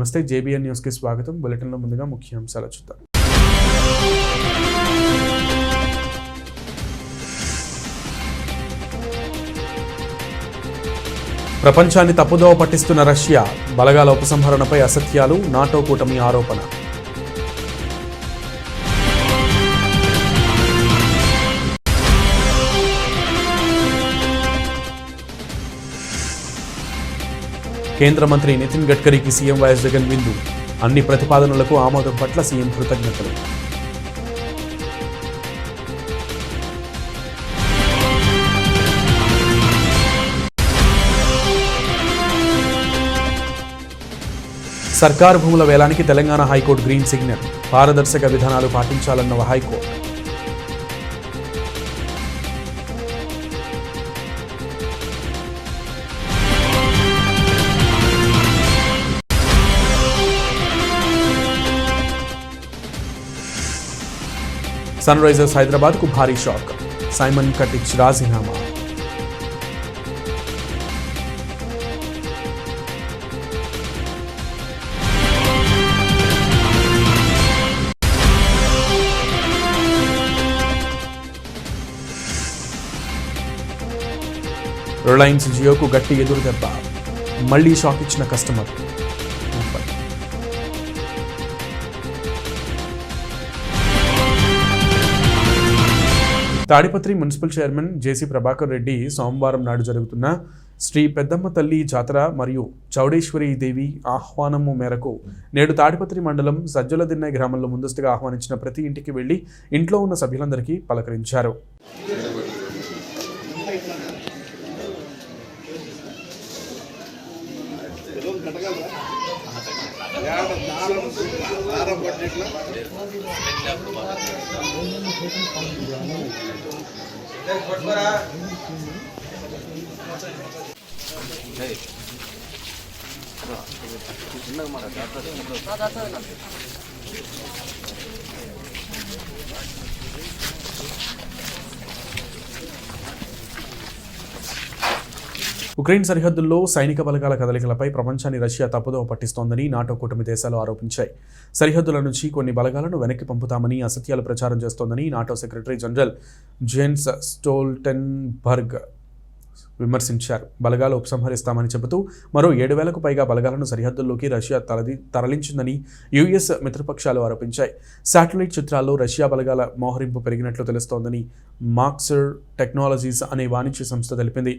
నమస్తే, జేబీఎన్ న్యూస్కి స్వాగతం. బులెటిన్లో ముందుగా ముఖ్యాంశాలు చూద్దాం. ప్రపంచాన్ని తప్పుదోవ పట్టిస్తున్న రష్యా, బలగాల ఉపసంహరణపై అసత్యాలు, నాటో కూటమి ఆరోపణ. కేంద్ర మంత్రి నితిన్ గడ్కరీకి సీఎం వైఎస్ జగన్ విందు. అన్ని ప్రతిపాదనలకు ఆమోదం పట్ల సీఎం కృతజ్ఞతలు. సర్కారు భూముల వేలానికి తెలంగాణ హైకోర్టు గ్రీన్ సిగ్నల్. పారదర్శక విధానాలు పాటించాలన్న హైకోర్టు. సన్ రైజర్స్ హైదరాబాద్కు భారీ షాక్. సైమన్ కటిచ్ రాజీనామా. రిలయన్స్ జియోకు గట్టి ఎదురు దెబ్బ. మళ్లీ షాక్ ఇచ్చిన కస్టమర్. తాడిపత్రి మున్సిపల్ చైర్మన్ జేసీ ప్రభాకర్ రెడ్డి సోమవారం నాడు జరుగుతున్న శ్రీ పెద్దమ్మ తల్లి జాతర మరియు చౌడేశ్వరి దేవి ఆహ్వానము మేరకు నేడు తాడిపత్రి మండలం సజ్జలదిన్నె గ్రామంలో ముందస్తుగా ఆహ్వానించిన ప్రతి ఇంటికి వెళ్లి ఇంట్లో ఉన్న సభ్యులందరికీ పలకరించారు. ఉక్రెయిన్ సరిహద్దుల్లో సైనిక బలగాల కదలికలపై ప్రపంచాన్ని రష్యా తప్పుదోవ పట్టిస్తోందని నాటో కూటమి దేశాలు ఆరోపించాయి. సరిహద్దుల నుంచి కొన్ని బలగాలను వెనక్కి పంపుతామని అసత్యాలు ప్రచారం చేస్తోందని NATO secretary general gems Stoltenberg విమర్శించారు. బలగాలు ఉపసంహరిస్తామని చెబుతూ మరో 7,000కు పైగా బలగాలను సరిహద్దుల్లోకి రష్యా తరలించిందని యుఎస్ మిత్రపక్షాలు ఆరోపించాయి. శాటిలైట్ చిత్రాల్లో రష్యా బలగాల మోహరింపు పెరిగినట్లు తెలుస్తోందని మాక్సర్ టెక్నాలజీస్ అనే వాణిజ్య సంస్థ తెలిపింది.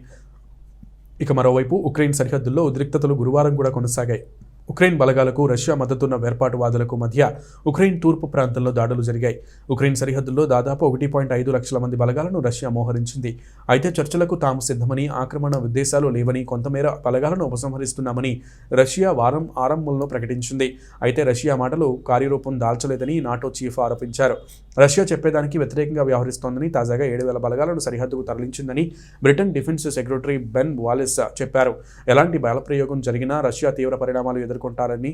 ఇక మరోవైపు ఉక్రెయిన్ సరిహద్దుల్లో ఉద్రిక్తతలు గురువారం కూడా కొనసాగాయి. ఉక్రెయిన్ బలగాలకు రష్యా మద్దతున్న వేర్పాటువాదులకు మధ్య ఉక్రెయిన్ తూర్పు ప్రాంతంలో దాడులు జరిగాయి. ఉక్రెయిన్ సరిహద్దుల్లో దాదాపు 1.5 లక్షల మంది బలగాలను రష్యా మోహరించింది. అయితే చర్చలకు తాము సిద్ధమని, ఆక్రమణ ఉద్దేశాలు లేవని, కొంతమేర బలగాలను ఉపసంహరిస్తున్నామని రష్యా వారం ఆరంభంలో ప్రకటించింది. అయితే రష్యా మాటలు కార్యరూపం దాల్చలేదని నాటో చీఫ్ ఆరోపించారు. రష్యా చెప్పేదానికి వ్యతిరేకంగా వ్యవహరిస్తోందని, తాజాగా 7,000 బలగాలను సరిహద్దుకు తరలించిందని Britain defence secretary Ben Wallace చెప్పారు. ఎలాంటి బలప్రయోగం జరిగినా రష్యా తీవ్ర పరిణామాలు ఎదుర్కొంటారని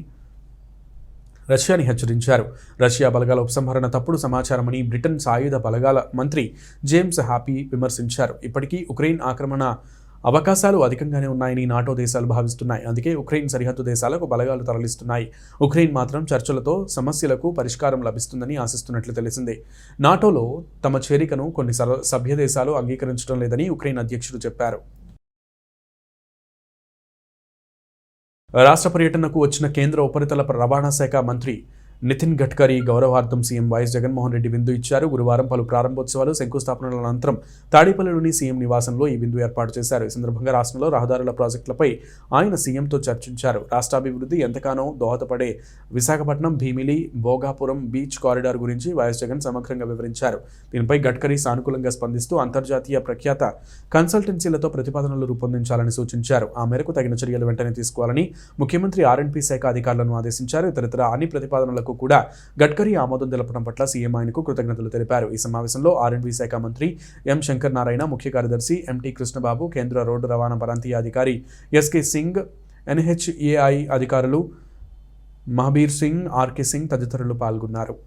రష్యాని హెచ్చరించారు. రష్యా బలగాల ఉపసంహరణ తప్పుడు సమాచారమని బ్రిటన్ సాయుధ బలగాల మంత్రి జేమ్స్ హ్యాపీ విమర్శించారు. ఇప్పటికీ ఉక్రెయిన్ ఆక్రమణ అవకాశాలు అధికంగానే ఉన్నాయని నాటో దేశాలు భావిస్తున్నాయి. అందుకే ఉక్రెయిన్ సరిహద్దు దేశాలకు బలగాలు తరలిస్తున్నాయి. ఉక్రెయిన్ మాత్రం చర్చలతో సమస్యలకు పరిష్కారం లభిస్తుందని ఆశిస్తున్నట్లు తెలిసింది. నాటోలో తమ చేరికను కొన్ని సభ్య దేశాలు అంగీకరించడం లేదని ఉక్రెయిన్ అధ్యక్షుడు చెప్పారు. రాష్ట్ర పర్యటనకు వచ్చిన కేంద్ర ఉపరితల రవాణా శాఖ మంత్రి నితిన్ గడ్కరీ గౌరవార్థం సీఎం వైఎస్ జగన్మోహన్ రెడ్డి విందు ఇచ్చారు. గురువారం పలు ప్రారంభోత్సవాలు, శంకుస్థాపనల అనంతరం తాడేపల్లిలోని సీఎం నివాసంలో ఈ విందు ఏర్పాటు చేశారు. ఈ సందర్భంగా రాష్ట్రంలో రహదారుల ప్రాజెక్టులపై ఆయన సీఎంతో చర్చించారు. రాష్ట్రాభివృద్ధి ఎంతగానో దోహదపడే విశాఖపట్నం, భీమిలి, భోగాపురం బీచ్ కారిడార్ గురించి వైఎస్ జగన్ సమగ్రంగా వివరించారు. దీనిపై గడ్కరీ సానుకూలంగా స్పందిస్తూ అంతర్జాతీయ ప్రఖ్యాత కన్సల్టెన్సీలతో ప్రతిపాదనలు రూపొందించాలని సూచించారు. ఆ మేరకు తగిన చర్యలు వెంటనే తీసుకోవాలని ముఖ్యమంత్రి ఆర్ఎండ్బీ శాఖ అధికారులను ఆదేశించారు. ఇతరత్ర అన్ని ప్రతిపాదనలకు కూడా గడ్కరీ ఆమోదం తెలపడం పట్ల సీఎం ఆయనకు కృతజ్ఞతలు తెలిపారు. ఈ సమావేశంలో ఆర్ఎండ్బీ శాఖ మంత్రి ఎం శంకర్ నారాయణ, ముఖ్య కార్యదర్శి ఎంటీ కృష్ణబాబు, కేంద్ర రోడ్డు రవాణా ప్రాంతీయ అధికారి ఎస్కే సింగ్, ఎన్హెచ్ఏఐ అధికారులు మహబీర్ సింగ్, ఆర్కే సింగ్ తదితరులు పాల్గొన్నారు.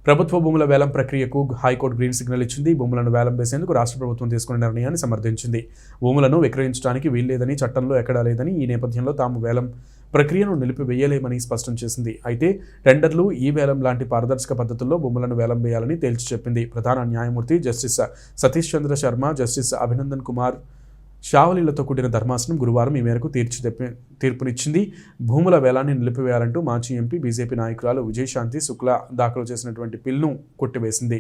ప్రభుత్వ భూముల వేలం ప్రక్రియకు హైకోర్టు గ్రీన్ సిగ్నల్ ఇచ్చింది. భూములను వేలం వేసేందుకు రాష్ట్ర ప్రభుత్వం తీసుకున్న నిర్ణయాన్ని సమర్థించింది. భూములను విక్రయించడానికి వీల్లేదని చట్టంలో ఎక్కడా లేదని, ఈ నేపథ్యంలో తాము వేలం ప్రక్రియను నిలిపివేయలేమని స్పష్టం చేసింది. అయితే టెండర్లు, ఈ వేలం లాంటి పారదర్శక పద్ధతుల్లో భూములను వేలం వేయాలని తేల్చి చెప్పింది. ప్రధాన న్యాయమూర్తి జస్టిస్ సతీష్ చంద్ర శర్మ, జస్టిస్ అభినందన్ కుమార్ షావలీలతో కూడిన ధర్మాసనం గురువారం ఈ మేరకు తీర్పునిచ్చింది. భూముల వేలాన్ని నిలిపివేయాలంటూ మాజీ ఎంపీ బీజేపీ నాయకురాలు విజయశాంతి శుక్లా దాఖలు చేసినటువంటి బిల్లును కొట్టివేసింది.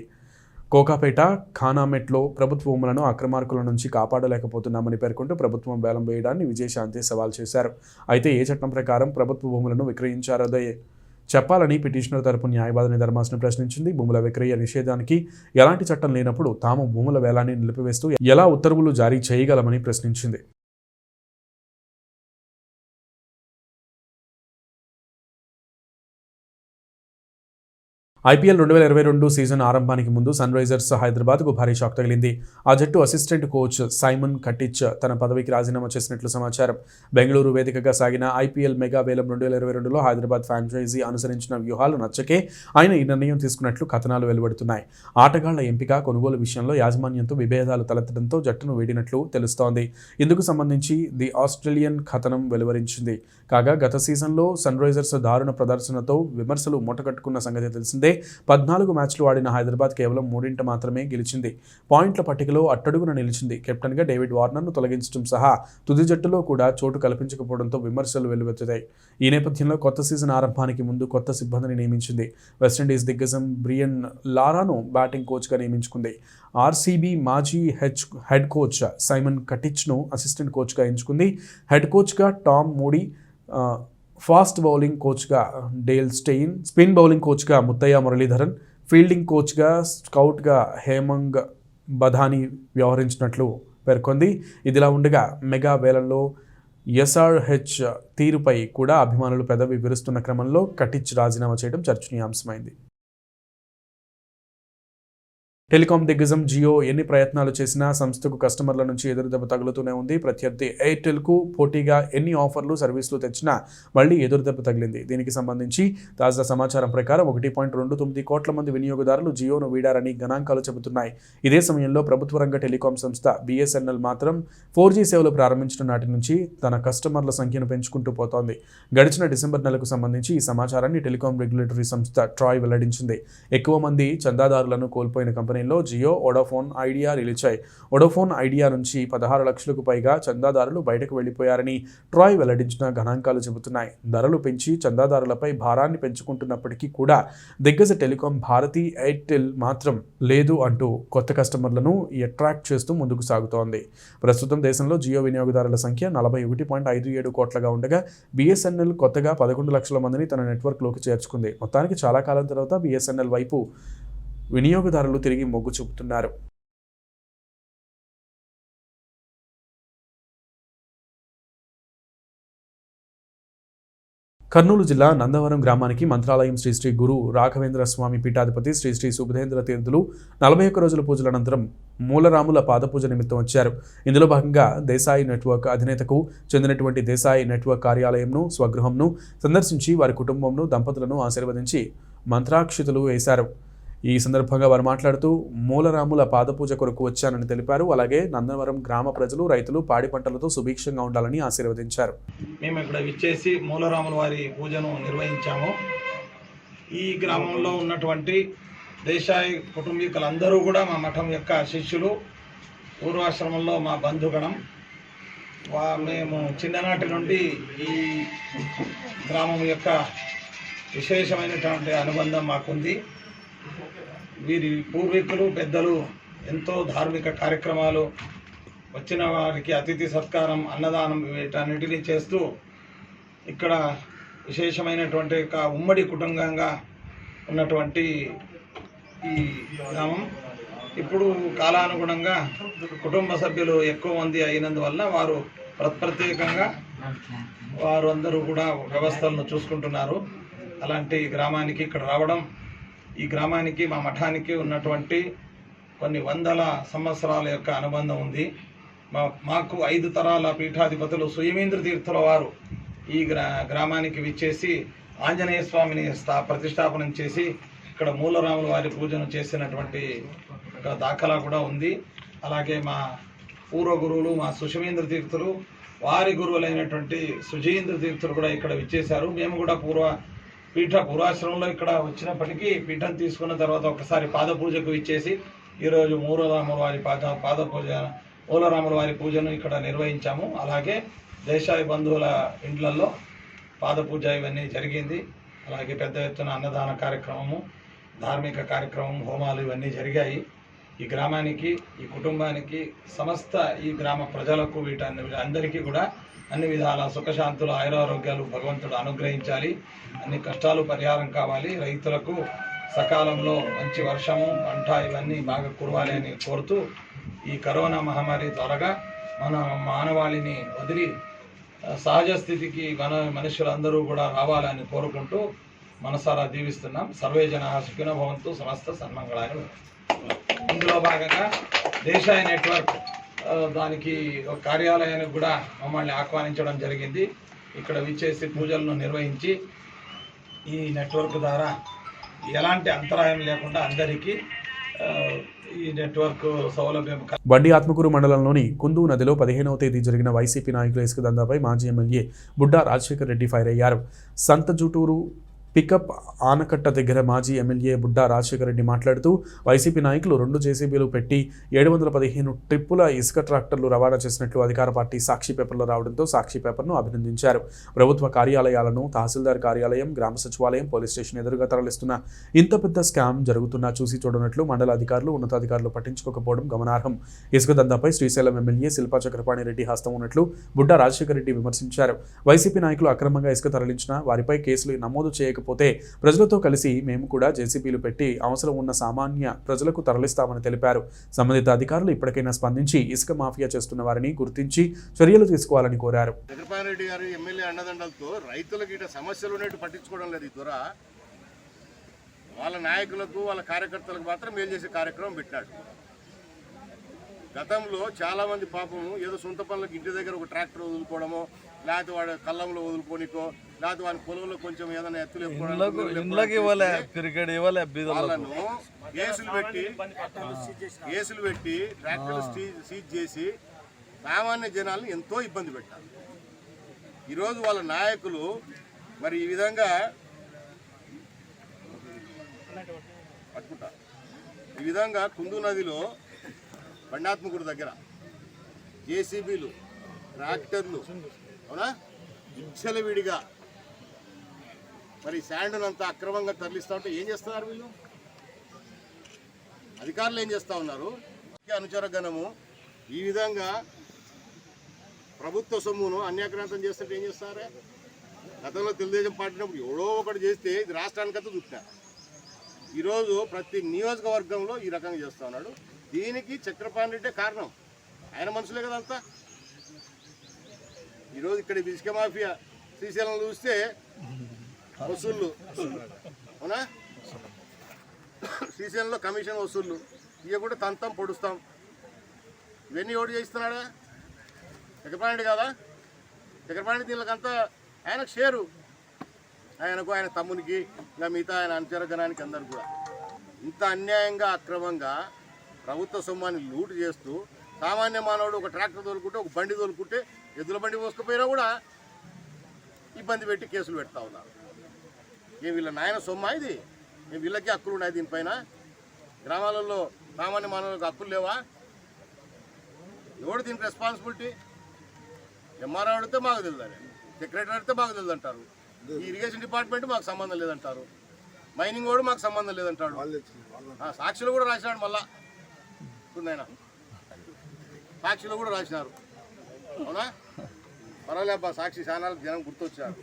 కోకాపేట, ఖానామెట్లో ప్రభుత్వ భూములను అక్రమార్కుల నుంచి కాపాడలేకపోతున్నామని పేర్కొంటూ ప్రభుత్వం వేలం వేయడాన్ని విజయశాంతి సవాల్ చేశారు. అయితే ఏ చట్టం ప్రకారం ప్రభుత్వ భూములను విక్రయించారో చెప్పాలని పిటిషనర్ తరపు న్యాయవాదిని ధర్మాసనం ప్రశ్నించింది. భూముల విక్రయ నిషేధానికి ఎలాంటి చట్టం లేనప్పుడు తాము భూముల వేలాన్ని నిలిపివేస్తూ ఎలా ఉత్తర్వులు జారీ చేయగలమని ప్రశ్నించింది. ఐపీఎల్ 2022 సీజన్ ఆరంభానికి ముందు సన్ రైజర్స్ హైదరాబాద్కు భారీ షాక్ తగిలింది. ఆ జట్టు అసిస్టెంట్ కోచ్ సైమన్ కటిచ్ తన పదవికి రాజీనామా చేసినట్లు సమాచారం. బెంగళూరు వేదికగా సాగిన ఐపీఎల్ మెగా వేలం 2022లో హైదరాబాద్ ఫ్రాంచైజీ అనుసరించిన వ్యూహాలు నచ్చకే ఆయన ఈ నిర్ణయం తీసుకున్నట్లు కథనాలు వెలువడుతున్నాయి. ఆటగాళ్ల ఎంపిక, కొనుగోలు విషయంలో యాజమాన్యంతో విభేదాలు తలెత్తడంతో జట్టును వీడినట్లు తెలుస్తోంది. ఇందుకు సంబంధించి ది ఆస్ట్రేలియన్ కథనం వెలువరించింది. కాగా గత సీజన్లో సన్ రైజర్స్ దారుణ ప్రదర్శనతో విమర్శలు మూటకట్టుకున్న సంగతి తెలిసిందే. 14 మ్యాచ్లు ఆడిన హైదరాబాద్ కేవలం 3 మాత్రమే గెలిచింది. పాయింట్ల పట్టికలో అట్టడుగున నిలిచింది. కెప్టెన్గా డేవిడ్ వార్నర్ను తొలగించడం సహా తుది జట్టులో కూడా చోటు కల్పించకపోవడంతో విమర్శలు వెల్లువెత్తాయి. ఈ నేపథ్యంలో కొత్త సీజన్ ఆరంభానికి ముందు కొత్త సిబ్బందిని నియమించింది. వెస్టిండీస్ దిగ్గజం బ్రియన్ లారాను బ్యాటింగ్ కోచ్గా నియమించుకుంది. ఆర్సీబీ మాజీ హెడ్ కోచ్ సైమన్ కటిచ్ను అసిస్టెంట్ కోచ్గా ఎంచుకుంది. హెడ్ కోచ్గా టామ్ మూడీ, ఫాస్ట్ బౌలింగ్ కోచ్గా డేల్ స్టెయిన్, స్పిన్ బౌలింగ్ కోచ్గా ముత్తయ్య మురళీధరన్, ఫీల్డింగ్ కోచ్గా స్కౌట్గా హేమంగ్ బధాని వ్యవహరించినట్లు పేర్కొంది. ఇదిలా ఉండగా మెగా వేలంలో ఎస్ఆర్హెచ్ తీరుపై కూడా అభిమానులు పెదవి విరుస్తున్న క్రమంలో కటిచ్ రాజీనామా చేయడం చర్చనీయాంశమైంది. టెలికాం దిగ్గజం జియో ఎన్ని ప్రయత్నాలు చేసినా సంస్థకు కస్టమర్ల నుంచి ఎదురుదెబ్బ తగులుతూనే ఉంది. ప్రత్యర్థి ఎయిర్టెల్కు పోటీగా ఎన్ని ఆఫర్లు, సర్వీసులు తెచ్చినా మళ్లీ ఎదురుదెబ్బ తగిలింది. దీనికి సంబంధించి తాజా సమాచారం ప్రకారం 1.29 కోట్ల మంది వినియోగదారులు జియోను వీడారని గణాంకాలు చెబుతున్నాయి. ఇదే సమయంలో ప్రభుత్వ రంగ టెలికాం సంస్థ BSNL మాత్రం 4G సేవలు ప్రారంభించిన నాటి నుంచి తన కస్టమర్ల సంఖ్యను పెంచుకుంటూ పోతోంది. గడిచిన డిసెంబర్ నెలకు సంబంధించి ఈ సమాచారాన్ని టెలికాం రెగ్యులేటరీ సంస్థ ట్రాయ్ వెల్లడించింది. ఎక్కువ మంది చందాదారులను కోల్పోయిన కంపెనీ జియో, వోడాఫోన్ ఐడియా నిలిచాయి. వోడాఫోన్ ఐడియా నుంచి 16 లక్షలకు పైగా చందాదారులు బయటకు వెళ్లిపోయారని ట్రాయ్ వెల్లడించిన గణాంకాలు చెబుతున్నాయి. ధరలు పెంచి చందాదారులపై భారాన్ని పెంచుకుంటున్నప్పటికీ కూడా దిగ్గజ టెలికాం భారతి ఎయిర్టెల్ మాత్రం లేదు అంటూ కొత్త కస్టమర్లను అట్రాక్ట్ చేస్తూ ముందుకు సాగుతోంది. ప్రస్తుతం దేశంలో జియో వినియోగదారుల సంఖ్య 41.57 కోట్లగా ఉండగా BSNL కొత్తగా 11 లక్షల మందిని తన నెట్వర్క్లోకి చేర్చుకుంది. మొత్తానికి చాలా కాలం తర్వాత BSNL వైపు వినియోగదారులు తిరిగి మొగ్గు చూపుతున్నారు. కర్నూలు జిల్లా నందవరం గ్రామానికి మంత్రాలయం శ్రీ శ్రీ గురు రాఘవేంద్ర స్వామి పీఠాధిపతి శ్రీ శ్రీ సుబుధేంద్ర తీర్థులు 41 రోజుల పూజల అనంతరం మూలరాముల పాదపూజ నిమిత్తం వచ్చారు. ఇందులో భాగంగా దేశాయి నెట్వర్క్ అధినేతకు చెందినటువంటి దేశాయి నెట్వర్క్ కార్యాలయంను, స్వగృహంను సందర్శించి వారి కుటుంబంను, దంపతులను ఆశీర్వదించి మంత్రాక్షితులు వేశారు. ఈ సందర్భంగా వారు మాట్లాడుతూ మూలరాముల పాదపూజ కొరకు వచ్చానని తెలిపారు. అలాగే నందవరం గ్రామ ప్రజలు, రైతులు పాడి పంటలతో సుభిక్షంగా ఉండాలని ఆశీర్వదించారు. మేము ఇక్కడ విచ్చేసి మూలరాముల వారి పూజను నిర్వహించాము. ఈ గ్రామంలో ఉన్నటువంటి దేశాయి కుటుంబీకులందరూ కూడా మా మఠం యొక్క శిష్యులు, పూర్వాశ్రమంలో మా బంధుగణం. మేము చిన్ననాటి నుండి ఈ గ్రామం యొక్క విశేషమైనటువంటి అనుబంధం మాకుంది. వీరి పూర్వీకులు, పెద్దలు ఎంతో ధార్మిక కార్యక్రమాలు, వచ్చిన వారికి అతిథి సత్కారం, అన్నదానం వీటన్నిటినీ చేస్తూ ఇక్కడ విశేషమైనటువంటి ఒక ఉమ్మడి కుటుంబంగా ఉన్నటువంటి ఈ గ్రామం ఇప్పుడు కాలానుగుణంగా కుటుంబ సభ్యులు ఎక్కువ మంది అయినందువల్ల వారు ప్రత్యేకంగా వారు అందరూ కూడా వ్యవస్థలను చూసుకుంటున్నారు. అలాంటి గ్రామానికి ఇక్కడ రావడం, ఈ గ్రామానికి మా మఠానికి ఉన్నటువంటి కొన్ని వందల సంవత్సరాల యొక్క అనుబంధం ఉంది. మాకు 5 తరాల పీఠాధిపతులు సుయమేంద్ర తీర్థుల వారు ఈ గ్రామానికి విచ్చేసి ఆంజనేయ స్వామిని ప్రతిష్టాపనం చేసి ఇక్కడ మూలరాముల వారి పూజను చేసినటువంటి ఒక దాఖలా కూడా ఉంది. అలాగే మా పూర్వ గురువులు మా సుషమేంద్ర తీర్థులు వారి గురువులైనటువంటి సుజీంద్ర తీర్థులు కూడా ఇక్కడ విచ్చేశారు. మేము కూడా పూర్వాశ్రమంలో ఇక్కడ వచ్చినప్పటికీ పీఠం తీసుకున్న తర్వాత ఒకసారి పాద పూజకు ఇచ్చేసి ఈరోజు మూలరాముల వారి మూలరాముల వారి పూజను ఇక్కడ నిర్వహించాము. అలాగే దేశాయి బంధువుల ఇండ్లలో పాద పూజ ఇవన్నీ జరిగింది. అలాగే పెద్ద ఎత్తున అన్నదాన కార్యక్రమము, ధార్మిక కార్యక్రమం, హోమాలు ఇవన్నీ జరిగాయి. ఈ గ్రామానికి, ఈ కుటుంబానికి, సమస్త ఈ గ్రామ ప్రజలకు అందరికీ కూడా అన్ని విధాల సుఖశాంతులు, ఆయురారోగ్యాలు భగవంతుడు అనుగ్రహించాలి. అన్ని కష్టాలు పరిహారం కావాలి. రైతులకు సకాలంలో మంచి వర్షము, పంట ఇవన్నీ బాగా కురవాలి అని కోరుతూ ఈ కరోనా మహమ్మారి త్వరగా మన మానవాళిని వదిలి సహజ స్థితికి మనుషులందరూ కూడా రావాలని కోరుకుంటూ మనసారా దీవిస్తున్నాం. సర్వే జనాః సుఖినో భవంతు, సమస్త సన్మంగళాయ. ఇందులో భాగంగా దేశాయి నెట్వర్క్ దానికి ఒక కార్యాలయానికి కూడా మమ్మల్ని ఆహ్వానించడం జరిగింది. ఇక్కడ విచ్చేసి పూజలను నిర్వహించి ఈ నెట్వర్క్ ద్వారా ఎలాంటి అంతరాయం లేకుండా అందరికీ ఈ నెట్వర్క్ సౌలభ్యం. బండి ఆత్మకూరు మండలంలోని కుందు నదిలో 15వ తేదీ జరిగిన వైసీపీ నాయకుల ఇసుక దందాపై మాజీ ఎమ్మెల్యే బుడ్డా రాజశేఖర్ రెడ్డి ఫైర్ అయ్యారు. సంతజుటూరు పికప్ ఆనకట్ట దగ్గర మాజీ ఎమ్మెల్యే బుడ్డా రాజశేఖర రెడ్డి మాట్లాడుతూ వైసీపీ నాయకులు 2 జేసీబీలు పెట్టి 715 ట్రిప్పుల ఇసుక ట్రాక్టర్లు రవాణా చేసినట్లు అధికార పార్టీ సాక్షి పేపర్లో రావడంతో సాక్షి పేపర్ను అభినందించారు. ప్రభుత్వ కార్యాలయాలను, తహసీల్దార్ కార్యాలయం, గ్రామ సచివాలయం, పోలీస్ స్టేషన్ ఎదురుగా తరలిస్తున్న ఇంత పెద్ద స్కామ్ జరుగుతున్నా చూసి చూడనట్లు మండల అధికారులు, ఉన్నతాధికారులు పట్టించుకోకపోవడం గమనార్హం. ఇసుక దందాపై శ్రీశైలం ఎమ్మెల్యే శిల్పా చక్రపాణి రెడ్డి హస్తం ఉన్నట్లు బుడ్డా రాజశేఖర రెడ్డి విమర్శించారు. వైసీపీ నాయకులు అక్రమంగా ఇసుక తరలించినా వారిపై కేసులు నమోదు చేయకపోతే ప్రజలతో కలిసి మేము కూడా జేసీబీలు పెట్టి అవసరం ఉన్న సామాన్య ప్రజలకు తరలిస్తామని తెలిపారు. సంబంధిత అధికారులు ఇప్పటికైనా స్పందించి ఇసుక మాఫియా చేస్తున్న వారిని గుర్తించి చర్యలు తీసుకోవాలని కోరారు. చక్రపాణి రెడ్డి గారు ఎమ్మెల్యే అండదండలతో రైతులకు ఇట సమస్యలు ఉన్నట్టు పట్టించుకోవడం లేదు. ఈ దొర వాళ్ళ నాయకులకు, వాళ్ళ కార్యకర్తలకు మాత్రం మేలు చేసే కార్యక్రమం పెట్టాడు. గతంలో చాలా మంది పాపము ఏదో సొంత పనులకు ఇంటి దగ్గర ఒక ట్రాక్టర్ వదులుకోవడమో, లేకపోతే వాడు కళ్ళంలో వదులుకోనికో, లేకపోతే వాడి పొలంలో కొంచెం ఏదైనా ఎత్తులు వాళ్ళను కేసులు పెట్టి ట్రాక్టర్లు సీజ్ చేసి సామాన్య జనాలను ఎంతో ఇబ్బంది పెట్టారు. ఈరోజు వాళ్ళ నాయకులు మరి ఈ విధంగా పట్టుకుంటారు. ఈ విధంగా కుందు నదిలో బండాత్మకూరు దగ్గర జేసీబీలు, ట్రాక్టర్లు అవునా విడిగా మరి శాండ్ను అంతా అక్రమంగా తరలిస్తూ ఉంటే ఏం చేస్తున్నారు వీళ్ళు? అధికారులు ఏం చేస్తూ ఉన్నారు? అనుచర గణము ఈ విధంగా ప్రభుత్వ సొమ్మును అన్యాక్రాంతం చేస్తుంటే ఏం చేస్తారే? గతంలో తెలుగుదేశం పార్టీనప్పుడు ఎవడో ఒకటి చేస్తే ఇది రాష్ట్రానికంతా చుట్టారు. ఈరోజు ప్రతి నియోజకవర్గంలో ఈ రకంగా చేస్తూ ఉన్నాడు. దీనికి చక్రపాణి రెడ్డి కారణం. ఆయన మనుషులే కదా అంతా. ఈరోజు ఇక్కడ ఇసుక మాఫియా శ్రీశైలం చూస్తే వసూళ్ళు అవునా, శ్రీశైలంలో కమిషన్ వసూళ్ళు ఇక కూడా తంతం పొడుస్తాం. ఇవన్నీ ఎవడు చేయిస్తున్నాడా? చక్రపాణి రెడ్డి కదా. చక్రపాణి దీనికంతా ఆయనకు షేరు, ఆయనకు, ఆయన తమ్మునికి, ఇంకా మిగతా ఆయన అనుచరగణానికి అందరు కూడా ఇంత అన్యాయంగా అక్రమంగా ప్రభుత్వ సొమ్మాన్ని లూటు చేస్తూ సామాన్య మానవుడు ఒక ట్రాక్టర్ తోలుకుంటే, ఒక బండి తోలుకుంటే, ఎద్దుల బండి మోసుకుపోయినా కూడా ఇబ్బంది పెట్టి కేసులు పెడతా ఉన్నారు. ఏం వీళ్ళ నాయన సొమ్మా ఇది? ఏం వీళ్ళకి హక్కులు ఉన్నాయి దీనిపైన? గ్రామాలలో సామాన్య మానవులకు హక్కులు లేవా? ఎవడు దీనికి రెస్పాన్సిబిలిటీ? ఎంఆర్ఓ అడిగితే మాకు తెలియదు, సెక్రటరీ అడిగితే మాకు తెలియదు అంటారు. ఈ ఇరిగేషన్ డిపార్ట్మెంట్ మాకు సంబంధం లేదంటారు, మైనింగ్ కూడా మాకు సంబంధం లేదంటాడు. సాక్షులు కూడా రాసినాడు, మళ్ళా ఆయన సాక్షిలో కూడా రాసినారు. అవునా? పర్వాలేబ్బా, సాక్షి ఛానల్కి జనం గుర్తొచ్చారు.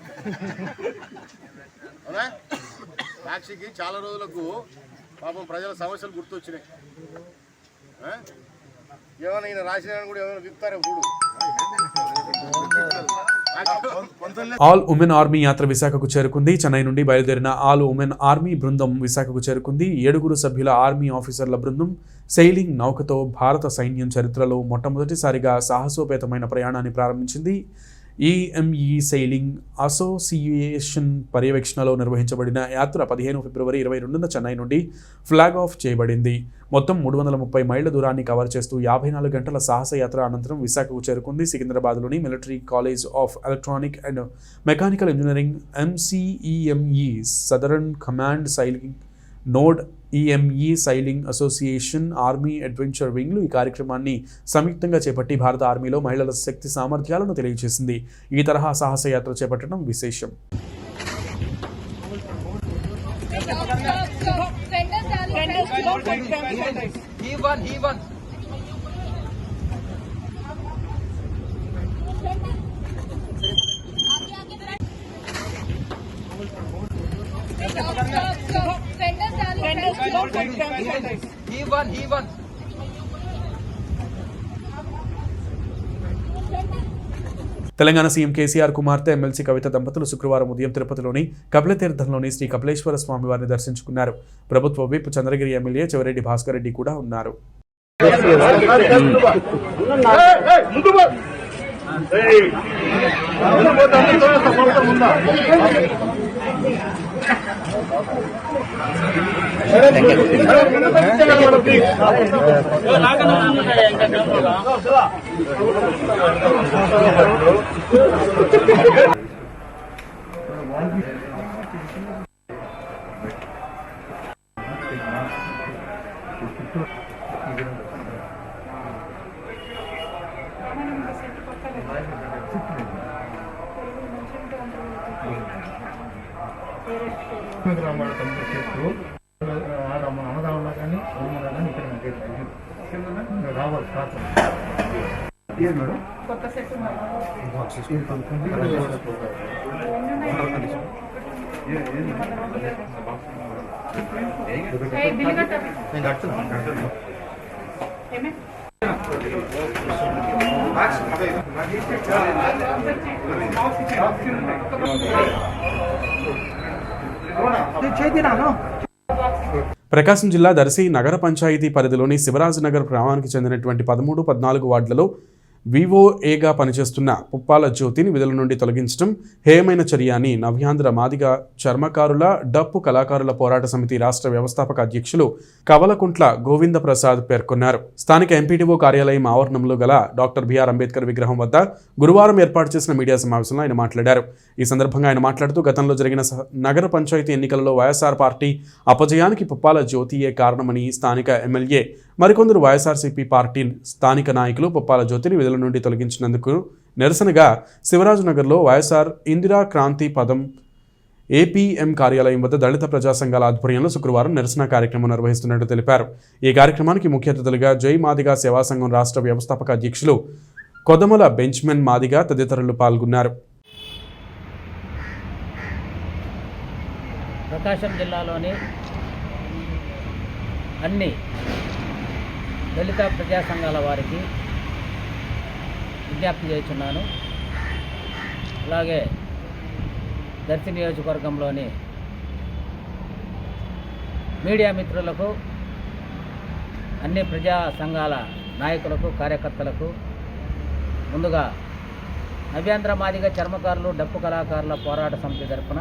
అవునా? సాక్షికి చాలా రోజులకు పాపం ప్రజల సమస్యలు గుర్తొచ్చినాయి. ఏమైనా ఈయన రాసిన కూడా ఏమైనా విప్తారే చూడు. ఆల్ ఉమెన్ ఆర్మీ యాత్ర విశాఖకు చేరుకుంది. చెన్నై నుండి బయలుదేరిన ఆల్ ఉమెన్ ఆర్మీ బృందం విశాఖకు చేరుకుంది. 7 సభ్యుల ఆర్మీ ఆఫీసర్ల బృందం సెయిలింగ్ నౌకతో భారత సైన్యం చరిత్రలో మొట్టమొదటిసారిగా సాహసోపేతమైన ప్రయాణాన్ని ప్రారంభించింది. ఈఎంఈ సెయిలింగ్ అసోసియేషన్ పర్యవేక్షణలో నిర్వహించబడిన యాత్ర 15 ఫిబ్రవరి 22న చెన్నై నుండి ఫ్లాగ్ ఆఫ్ చేయబడింది. మొత్తం 330 మైళ్ల దూరాన్ని కవర్ చేస్తూ 54 గంటల సాహస యాత్ర అనంతరం విశాఖకు చేరుకుంది. సికింద్రాబాద్లోని military college of electronic and mechanical engineering MCEME southern command sailing node EME sailing association army adventure వింగ్లు ఈ కార్యక్రమాన్ని సంయుక్తంగా చేపట్టి భారత ఆర్మీలో మహిళల శక్తి సామర్థ్యాలను తెలియజేసింది. ఈ తరహా సాహస యాత్ర చేపట్టడం విశేషం. తెలంగాణ సీఎం కేసీఆర్ కుమార్తె ఎమ్మెల్సీ కవిత దంపతులు శుక్రవారం ఉదయం తిరుపతిలోని కపిలతీర్థంలోని శ్రీ కపిలేశ్వర స్వామి వారిని దర్శించుకున్నారు. ప్రభుత్వ విప్ చంద్రగిరి ఎమ్మెల్యే చెవిరెడ్డి భాస్కర్ రెడ్డి కూడా ఉన్నారు. అన్నదానంలో కానీ కానీ ఇక్కడ రావాలి కొత్త సెట్ ప్రకాశం జిల్లా దర్శి నగర పంచాయతీ పరిధిలోని శివరాజనగర్ గ్రామానికి చెందినటువంటి 13, 14 వార్డులలో వివోఏగా పనిచేస్తున్న పుప్పాల జ్యోతిని విధుల నుండి తొలగించడం హేయమైన చర్య అని నవ్యాంధ్ర మాదిగ చర్మకారుల డప్పు కళాకారుల పోరాట సమితి రాష్ట్ర వ్యవస్థాపక అధ్యక్షులు కవలకుంట్ల గోవింద ప్రసాద్ పేర్కొన్నారు. స్థానిక ఎంపీడీఓ కార్యాలయం ఆవరణంలో గల డాక్టర్ బిఆర్ అంబేద్కర్ విగ్రహం వద్ద గురువారం ఏర్పాటు చేసిన మీడియా సమావేశంలో ఆయన మాట్లాడారు. ఈ సందర్భంగా ఆయన మాట్లాడుతూ గతంలో జరిగిన నగర పంచాయతీ ఎన్నికలలో వైఎస్ఆర్ పార్టీ అపజయానికి పుప్పాల జ్యోతియే కారణమని స్థానిక ఎమ్మెల్యే మరికొందరు వైఎస్ఆర్సీపీ పార్టీ స్థానిక నాయకులు పుప్పాల జ్యోతిని విధుల నుండి తొలగించినందుకు నిరసనగా శివరాజనగర్లో వైఎస్ఆర్ ఇందిరా క్రాంతి పదం ఏపీఎం కార్యాలయం వద్ద దళిత ప్రజా సంఘాల ఆధ్వర్యంలో శుక్రవారం నిరసన కార్యక్రమం నిర్వహిస్తున్నట్టు తెలిపారు. ఈ కార్యక్రమానికి ముఖ్య అతిథులుగా జై మాదిగ సేవా సంఘం రాష్ట్ర వ్యవస్థాపక అధ్యక్షులు కొదమల బెంచ్మెన్ మాదిగ తదితరులు పాల్గొన్నారు. ప్రకాశం జిల్లాలోని అన్ని దళిత ప్రజా సంఘాల వారికి విజ్ఞప్తి చేస్తున్నాను. అలాగే దర్శి నియోజకవర్గంలోని మీడియా మిత్రులకు, అన్ని ప్రజా సంఘాల నాయకులకు, కార్యకర్తలకు ముందుగా నవ్యాంధ్ర మాదిగ చర్మకారులు డప్పు కళాకారుల పోరాట సమితి తరఫున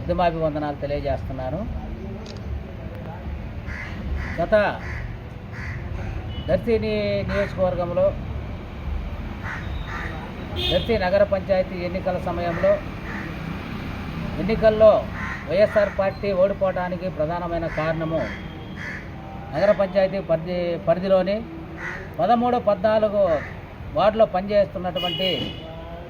ఉద్యమాభివందనాలు తెలియజేస్తున్నాను. గత దర్శి నియోజకవర్గంలో దర్శి నగర పంచాయతీ ఎన్నికల సమయంలో ఎన్నికల్లో వైఎస్ఆర్ పార్టీ ఓడిపోవడానికి ప్రధానమైన కారణము నగర పంచాయతీ పరిధిలోని 13, 14 వార్డులో పనిచేస్తున్నటువంటి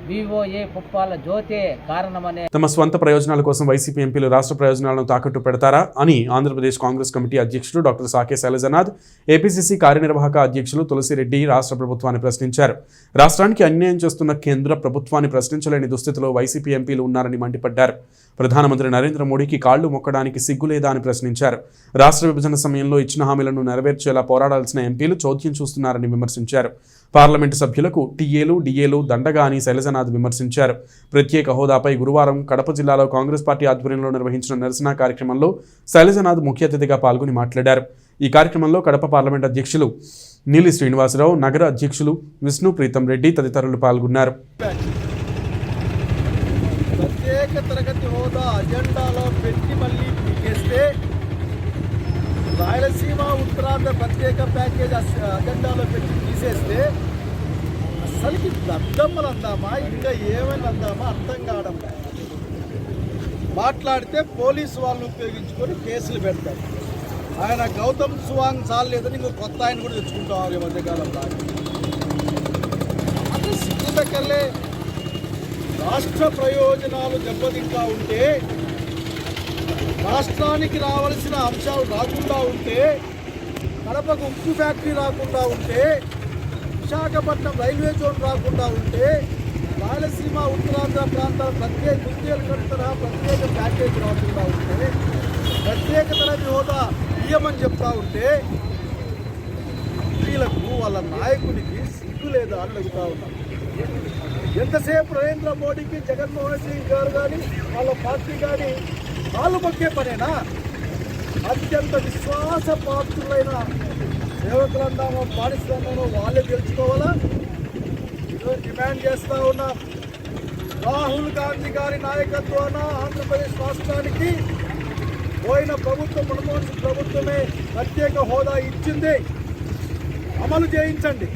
వివోఏ పుప్పాల జ్యోతి కారణమనే తమ స్వంత ప్రయోజనాల కోసం వైసీపీ ఎంపీలు రాష్ట్ర ప్రయోజనాలను తాకట్టు పెడతారా అని ఆంధ్రప్రదేశ్ కాంగ్రెస్ కమిటీ అధ్యక్షులు డాక్టర్ సాకే శైలజనాథ్, ఏపీసీసీ కార్యనిర్వాహక అధ్యక్షులు తులసిరెడ్డి రాష్ట్ర ప్రభుత్వాన్ని ప్రశ్నించారు. రాష్ట్రానికి అన్యాయం చేస్తున్న కేంద్ర ప్రభుత్వాన్ని ప్రశ్నించలేని దుస్థితిలో వైసీపీ ఎంపీలు ఉన్నారని మండిపడ్డారు. ప్రధానమంత్రి నరేంద్ర మోడీకి కాళ్లు మొక్కడానికి సిగ్గులేదా అని ప్రశ్నించారు. రాష్ట్ర విభజన సమయంలో ఇచ్చిన హామీలను నెరవేర్చేలా పోరాడాల్సిన ఎంపీలు చోద్యం చూస్తున్నారని విమర్శించారు. పార్లమెంటు సభ్యులకు టీఏలు, డిఏలు దండగా అని శైలజనాథ్ విమర్శించారు. ప్రత్యేక హోదాపై గురువారం కడప జిల్లాలో కాంగ్రెస్ పార్టీ ఆధ్వర్యంలో నిర్వహించిన నిరసన కార్యక్రమంలో శైలజనాథ్ ముఖ్య అతిథిగా పాల్గొని మాట్లాడారు. ఈ కార్యక్రమంలో కడప పార్లమెంట్ అధ్యక్షులు నీలి శ్రీనివాసరావు, నగర అధ్యక్షులు విష్ణు ప్రీతం రెడ్డి తదితరులు పాల్గొన్నారు. అజెండాలో పెట్టి మళ్ళీ పీకేస్తే, రాయలసీమ ఉత్తరాంధ్ర ప్రత్యేక ప్యాకేజ్ అజెండాలో పెట్టి తీసేస్తే అసలుకి దద్దమ్మలు అందామా ఇంకా ఏమైనా అందామా అర్థం కావడం. మాట్లాడితే పోలీసు వాళ్ళు ఉపయోగించుకొని కేసులు పెడతారు. ఆయన గౌతమ్ సువాంగ్ చాలేదని ఇంకో కొత్త ఆయన కూడా తెచ్చుకుంటాం ఈ మధ్యకాలంలో. అది సిగ్గుదక్కర్లే. రాష్ట్ర ప్రయోజనాలు దెబ్బతింటా ఉంటే, రాష్ట్రానికి రావాల్సిన అంశాలు రాకుండా ఉంటే, కడపకు ఉక్కు ఫ్యాక్టరీ రాకుండా ఉంటే, విశాఖపట్నం రైల్వే జోన్ రాకుండా ఉంటే, రాయలసీమ ఉత్తరాంధ్ర ప్రాంతాల ప్రత్యేక ప్యాకేజ్ రాకుండా ఉంటే, ప్రత్యేక తరగతి హోదా ఇయ్యమని చెప్తా ఉంటే, వీళ్ళకు వాళ్ళ నాయకుడికి సిగ్గు లేదా అని అడుగుతా ఉన్నారు. ఎంతసేపు నరేంద్ర మోడీకి జగన్మోహన్ సింగ్ గారు కానీ వాళ్ళ పార్టీ కానీ కాళ్ళు మొక్కే పనేనా? అత్యంత విశ్వాసపాత్రులైన సేవకులందామో పారిశ్రామో వాళ్ళే గెలుచుకోవాలా? ఈరోజు డిమాండ్ చేస్తూ ఉన్నాం. రాహుల్ గాంధీ గారి నాయకత్వాన ఆంధ్రప్రదేశ్ రాష్ట్రానికి పోయిన ప్రభుత్వం, మన్మోహన్ సింగ్ ప్రభుత్వమే ప్రత్యేక హోదా ఇచ్చింది. అమలు చేయించండి.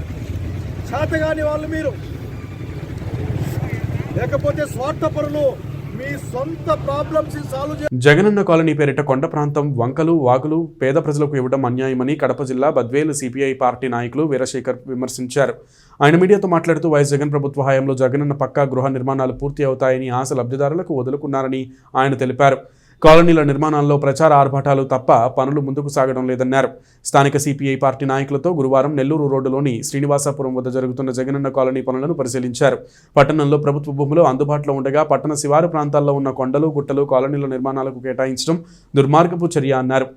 చేతగాని వాళ్ళు మీరు, లేకపోతే స్వార్థపరులు మీ సొంత ప్రాబ్లమ్స్ సాల్వ్ చేయాలి. జగనన్న కాలనీ పేరిట కొండ ప్రాంతం వంకలు వాగులు పేద ప్రజలకు ఇవ్వడం అన్యాయమని కడప జిల్లా బద్వేలు సిపిఐ పార్టీ నాయకులు వీరశేఖర్ విమర్శించారు. ఆయన మీడియాతో మాట్లాడుతూ వైఎస్ జగన్ ప్రభుత్వ హయాంలో జగనన్న పక్కా గృహ నిర్మాణాలు పూర్తి అవుతాయని ఆశ లబ్ధిదారులకు వదులుకున్నారని ఆయన తెలిపారు. కాలనీల నిర్మాణాల్లో ప్రచార ఆర్భాటాలు తప్ప పనులు ముందుకు సాగడం లేదన్నారు. స్థానిక సిపిఐ పార్టీ నాయకులతో గురువారం నెల్లూరు రోడ్డులోని శ్రీనివాసపురం వద్ద జరుగుతున్న జగనన్న కాలనీ పనులను పరిశీలించారు. పట్టణంలో ప్రభుత్వ భూములు అందుబాటులో ఉండగా పట్టణ శివారు ప్రాంతాల్లో ఉన్న కొండలు గుట్టలు కాలనీల నిర్మాణాలకు కేటాయించడం దుర్మార్గపు చర్య అన్నారు.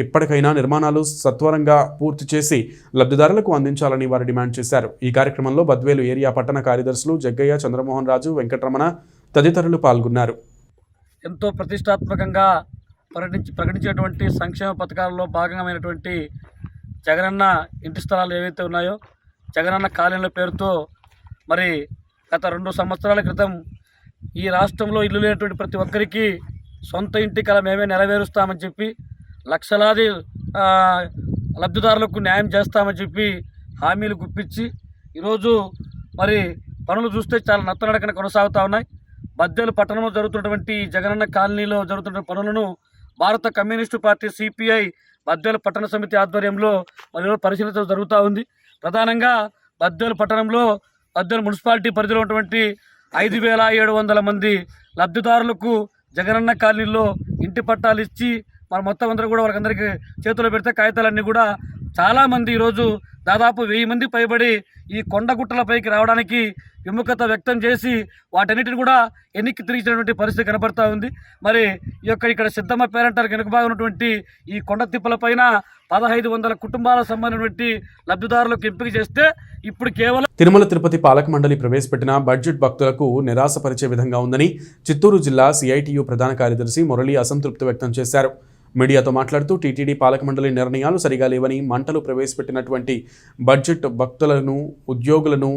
ఎప్పటికైనా నిర్మాణాలు సత్వరంగా పూర్తి చేసి లబ్ధిదారులకు అందించాలని వారు డిమాండ్ చేశారు. ఈ కార్యక్రమంలో బద్వేలు ఏరియా పట్టణ కార్యదర్శులు జగ్గయ్య, చంద్రమోహన్ రాజు, వెంకటరమణ తదితరులు పాల్గొన్నారు. ఎంతో ప్రతిష్టాత్మకంగా ప్రకటించినటువంటి సంక్షేమ పథకాలలో భాగమైనటువంటి జగనన్న ఇంటి స్థలాలు ఏవైతే ఉన్నాయో, జగనన్న కాలనీల పేరుతో మరి గత 2 సంవత్సరాల క్రితం ఈ రాష్ట్రంలో ఇల్లు లేనటువంటి ప్రతి ఒక్కరికి సొంత ఇంటి కల మేమే నెరవేరుస్తామని చెప్పి లక్షలాది లబ్ధిదారులకు న్యాయం చేస్తామని చెప్పి హామీలు గుప్పించి ఈరోజు మరి పనులు చూస్తే చాలా నత్తనడకన కొనసాగుతూ ఉన్నాయి. బద్వేలు పట్టణంలో జరుగుతున్నటువంటి జగనన్న కాలనీలో జరుగుతున్న పనులను భారత కమ్యూనిస్టు పార్టీ సిపిఐ బద్వేలు పట్టణ సమితి ఆధ్వర్యంలో మరి పరిశీలన జరుగుతూ ఉంది. ప్రధానంగా బద్వేలు పట్టణంలో బద్వేలు మున్సిపాలిటీ పరిధిలో ఉన్నటువంటి 5,700 మంది లబ్ధిదారులకు జగనన్న కాలనీలో ఇంటి పట్టాలు ఇచ్చి మరి మొత్తం అందరూ కూడా వాళ్ళందరికీ చేతుల్లో పెడితే కాగితాలన్నీ కూడా చాలామంది ఈరోజు దాదాపు 1000 మంది పైబడి ఈ కొండగుట్టలపైకి రావడానికి విముఖత వ్యక్తం చేసి వాటన్నిటిని కూడా ఎన్నికకి తిరిగినటువంటి పరిస్థితి కనబడతా ఉంది. మరి ఇక్కడ సిద్ధమ్మ పేరంటారు వెనుక భాగం ఉన్నటువంటి ఈ కొండ తిప్పలపైన 1500 కుటుంబాలకు సంబంధించినటువంటి లబ్ధిదారులకు ఎంపిక చేస్తే ఇప్పుడు కేవలం తిరుమల తిరుపతి పాలక మండలి ప్రవేశపెట్టిన బడ్జెట్ భక్తులకు నిరాశపరిచే విధంగా ఉందని చిత్తూరు జిల్లా సిఐటియు ప్రధాన కార్యదర్శి మురళి అసంతృప్తి వ్యక్తం చేశారు. మీడియాతో మాట్లాడుతూ టీటీడీ పాలక మండలి నిర్ణయాలు సరిగా లేవని, మంటలు ప్రవేశపెట్టినటువంటి బడ్జెట్ భక్తులను, ఉద్యోగులను,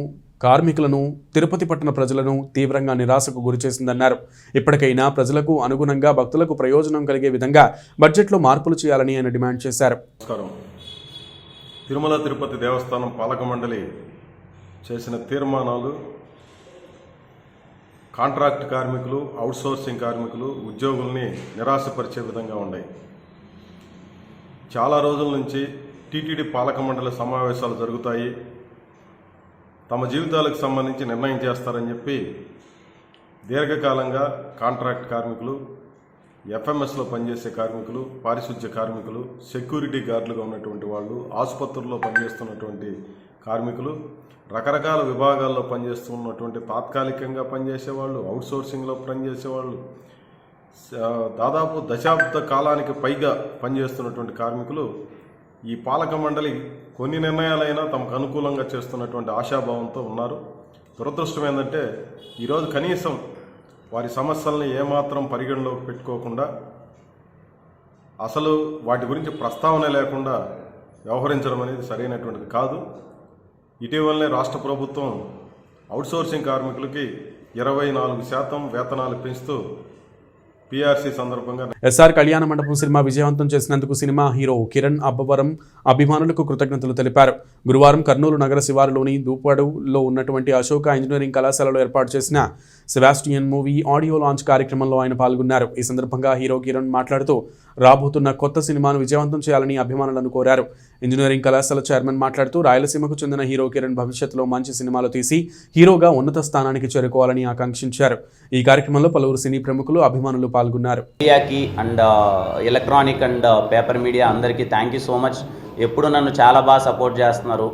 కార్మికులను, తిరుపతి పట్టణ ప్రజలను తీవ్రంగా నిరాశకు గురిచేసిందన్నారు. ఇప్పటికైనా ప్రజలకు అనుగుణంగా భక్తులకు ప్రయోజనం కలిగే విధంగా బడ్జెట్లో మార్పులు చేయాలని ఆయన డిమాండ్ చేశారు. తిరుమల తిరుపతి దేవస్థానం పాలక మండలి చేసిన తీర్మానాలు కాంట్రాక్ట్ కార్మికులు, అవుట్సోర్సింగ్ కార్మికులు, ఉద్యోగుల్ని నిరాశపరిచే విధంగా ఉన్నాయి. చాలా రోజుల నుంచి టీటీడీ పాలక మండలి సమావేశాలు జరుగుతాయి, తమ జీవితాలకు సంబంధించి నిర్ణయం చేస్తారని చెప్పి దీర్ఘకాలంగా కాంట్రాక్ట్ కార్మికులు, ఎఫ్ఎంఎస్లో పనిచేసే కార్మికులు, పారిశుద్ధ్య కార్మికులు, సెక్యూరిటీ గార్డులుగా ఉన్నటువంటి వాళ్ళు, ఆసుపత్రుల్లో పనిచేస్తున్నటువంటి కార్మికులు, రకరకాల విభాగాల్లో పనిచేస్తున్నటువంటి తాత్కాలికంగా పనిచేసేవాళ్ళు, అవుట్సోర్సింగ్లో పనిచేసేవాళ్ళు, దాదాపు దశాబ్ద కాలానికి పైగా పనిచేస్తున్నటువంటి కార్మికులు ఈ పాలక మండలి కొన్ని నిర్ణయాలైనా తమకు అనుకూలంగా చేస్తున్నటువంటి ఆశాభావంతో ఉన్నారు. దురదృష్టం ఏంటంటే ఈరోజు కనీసం వారి సమస్యల్ని ఏమాత్రం పరిగణలోకి పెట్టుకోకుండా, అసలు వాటి గురించి ప్రస్తావన లేకుండా వ్యవహరించడం అనేది సరైనటువంటిది కాదు. ఇటీవలనే రాష్ట్ర ప్రభుత్వం అవుట్సోర్సింగ్ కార్మికులకి 24% వేతనాలు పెంచుతూ పిఆర్సీ సందర్భంగా ఎస్ఆర్ కళ్యాణ మండపం సినిమా విజయవంతం చేసినందుకు సినిమా హీరో కిరణ్ అబ్బవరం అభిమానులకు కృతజ్ఞతలు తెలిపారు. గురువారం కర్నూలు నగర శివారులోని దూపడులో ఉన్నటువంటి అశోక ఇంజనీరింగ్ కళాశాలలో ఏర్పాటు చేసిన సెబాస్టియన్ మూవీ ఆడియో లాంచ్ కార్యక్రమంలో ఆయన పాల్గొన్నారు. ఈ సందర్భంగా హీరో కిరణ్ మాట్లాడుతూ రాబోతున్న కొత్త సినిమాను విజయవంతం చేయాలని అభిమానులను కోరారు. ఇంజనీరింగ్ కళాశాల చైర్మన్ మాట్లాడుతూ రాయలసీమకు చెందిన హీరో కిరణ్ భవిష్యత్తులో మంచి సినిమాలు తీసి హీరోగా ఉన్నత స్థానానికి చేరుకోవాలని ఆకాంక్షించారు. ఈ కార్యక్రమంలో పలువురు సినీ ప్రముఖులు అభిమానులు పాల్గొన్నారు. మీడియాకి and electronic and paper media అందరికీ థ్యాంక్ యూ సో మచ్. ఎప్పుడు నన్ను చాలా బాగా సపోర్ట్ చేస్తున్నారు.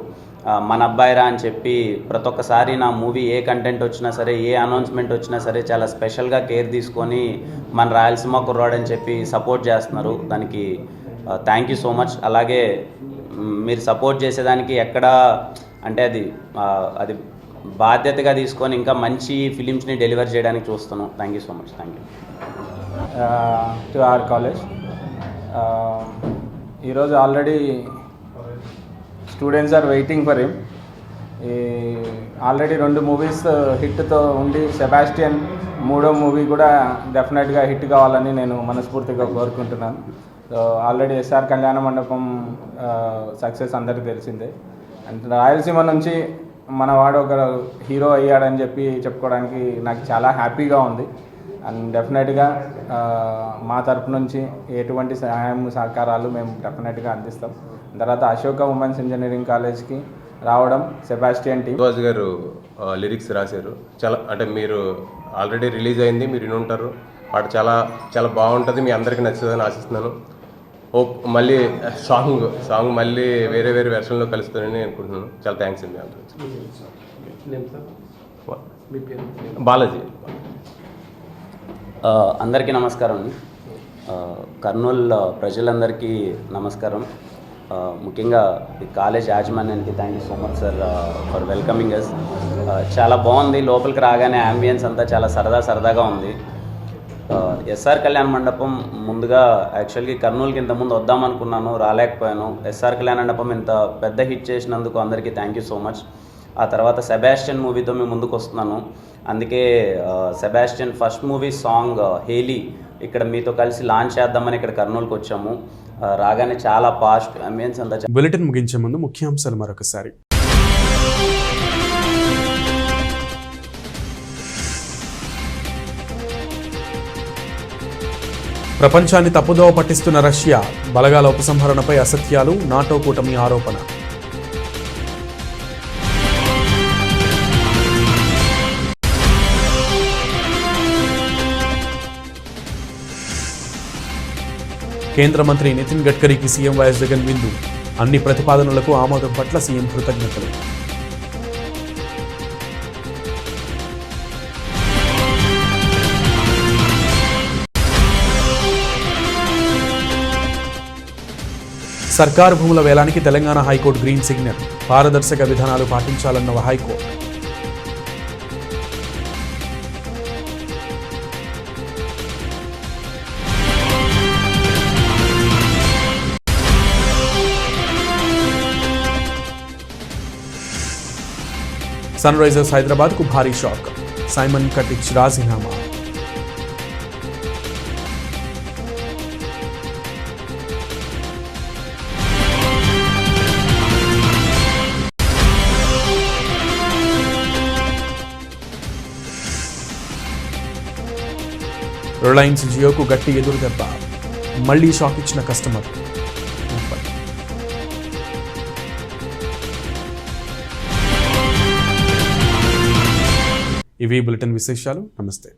మన అబ్బాయిరా అని చెప్పి ప్రతి ఒక్కసారి నా మూవీ ఏ కంటెంట్ వచ్చినా సరే, ఏ అనౌన్స్మెంట్ వచ్చినా సరే చాలా స్పెషల్గా కేర్ తీసుకొని మన రాయలసీమ కుర్రాడని చెప్పి సపోర్ట్ చేస్తున్నారు. దానికి థ్యాంక్ యూ సో మచ్. అలాగే మీరు సపోర్ట్ చేసేదానికి ఎక్కడ అంటే అది బాధ్యతగా తీసుకొని ఇంకా మంచి ఫిలిమ్స్ని డెలివర్ చేయడానికి చూస్తున్నాం. Thank you so much. Thank you to our college. ఈరోజు already students are waiting for him. Already 2 movies హిట్తో ఉండి సెబాస్టియన్ 3వ మూవీ కూడా డెఫినెట్గా హిట్ కావాలని నేను మనస్ఫూర్తిగా కోరుకుంటున్నాను. సో ఆల్రెడీ ఎస్ఆర్ కళ్యాణ మండపం సక్సెస్ అందరికీ తెలిసిందే. అండ్ రాయలసీమ నుంచి మనవాడు ఒక హీరో అయ్యాడని చెప్పి చెప్పుకోవడానికి నాకు చాలా హ్యాపీగా ఉంది. అండ్ డెఫినెట్గా మా తరపు నుంచి ఎటువంటి సహాయం సహకారాలు మేము డెఫినెట్గా అందిస్తాం. తర్వాత అశోక ఉమెన్స్ ఇంజనీరింగ్ కాలేజ్కి రావడం సెబాస్టియన్ టీమ్ శివాజీ గారు లిరిక్స్ రాశారు. చాలా అంటే మీరు ఆల్రెడీ రిలీజ్ అయింది, మీరు వినుంటారు. పాట చాలా చాలా బాగుంటుంది, మీ అందరికీ నచ్చుతుందని ఆశిస్తున్నాను. హోప్ మళ్ళీ సాంగ్ మళ్ళీ వేరే వేరే వెర్షన్లో కలుస్తుందని అనుకుంటున్నాను. చాలా థ్యాంక్స్ అండి బాలాజీ. అందరికీ నమస్కారం అండి. కర్నూలు ప్రజలందరికీ నమస్కారం. ముఖ్యంగా ఈ కాలేజ్ యాజమాన్యానికి thank you so much sir for welcoming us. చాలా బాగుంది. లోపలికి రాగానే యాంబియన్స్ అంతా చాలా సరదాగా ఉంది. ఎస్ఆర్ కళ్యాణ మండపం ముందుగా యాక్చువల్గా కర్నూలుకి ఇంతకుముందు వద్దామనుకున్నాను, రాలేకపోయాను. ఎస్ఆర్ కళ్యాణ మండపం ఇంత పెద్ద హిట్ చేసినందుకు అందరికీ థ్యాంక్ యూ సో మచ్. ఆ తర్వాత సెబాస్టియన్ మూవీతో మేము ముందుకు వస్తున్నాను. అందుకే సెబాస్టియన్ ఫస్ట్ మూవీ సాంగ్ హేలీ ఇక్కడ మీతో కలిసి లాంచ్ చేద్దామని ఇక్కడ కర్నూలుకి వచ్చాము. రాగానే చాలా పాస్ట్ అంబియన్స్ అంతా. బులెటిన్ ముగించే ముందు ముఖ్యాంశాలు మరొకసారి. ప్రపంచాన్ని తప్పుదోవ పట్టిస్తున్న రష్యా, బలగాల ఉపసంహరణపై అసత్యాలు, నాటో కూటమి ఆరోపణ. కేంద్ర మంత్రి నితిన్ గడ్కరీకి సీఎం వైఎస్ జగన్ విందు. అన్ని ప్రతిపాదనలకు ఆమోదం పట్ల సీఎం కృతజ్ఞతలు. సర్కారు భూముల వేలానికి తెలంగాణ హైకోర్టు గ్రీన్ సిగ్నల్. పారదర్శక విధానాలు పాటించాలన్న హైకోర్టు. సన్ రైజర్స్ హైదరాబాద్కు భారీ షాక్. సైమన్ కటిచ్ రాజీనామా. రిలయన్స్ జియోకు గట్టి ఎదురు దెబ్బ. మళ్లీ షాక్ ఇచ్చిన కస్టమర్. ఇవి బులెటిన్ విశేషాలు. నమస్తే.